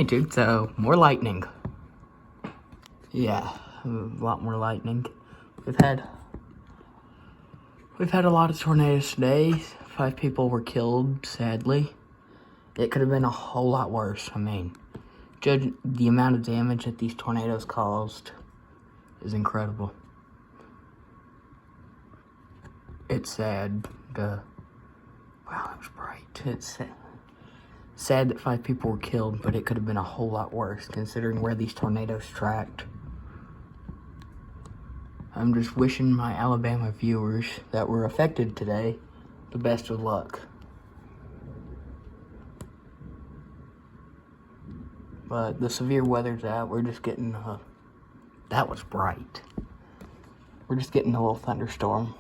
Hey dude, so more lightning. Yeah, a lot more lightning. We've had a lot of tornadoes today. 5 people were killed, sadly. It could have been a whole lot worse. I mean, judge the amount of damage that these tornadoes caused is incredible. It's sad. Wow, that was bright. It's sad that 5 people were killed, but it could have been a whole lot worse considering where these tornadoes tracked. I'm just wishing my Alabama viewers that were affected today the best of luck. But the severe weather's out. We're just getting, that was bright. We're just getting a little thunderstorm.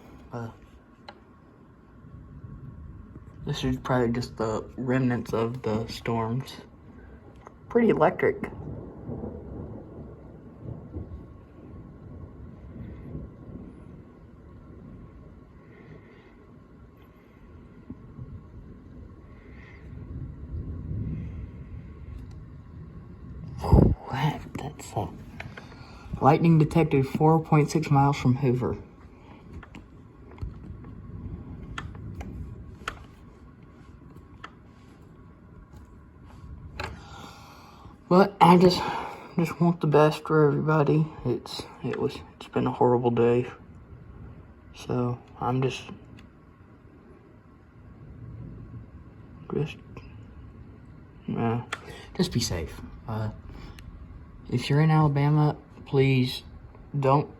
This is probably just the remnants of the storms. Pretty electric. That's lightning detected 4.6 miles from Hoover. But I just want the best for everybody. It's been a horrible day. So I'm just be safe. If you're in Alabama, please don't.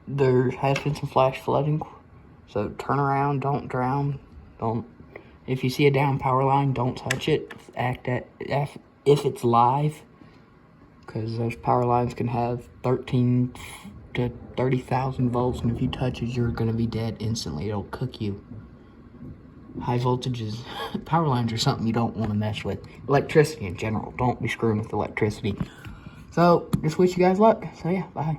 There has been some flash flooding, so turn around. Don't drown. Don't. If you see a down power line, don't touch it. If it's live, because those power lines can have 13 to 30,000 volts, and if you touch it, you're gonna be dead instantly. It'll cook you. High voltages, power lines are something you don't want to mess with. Electricity in general, don't be screwing with electricity. So, just wish you guys luck. So yeah, bye.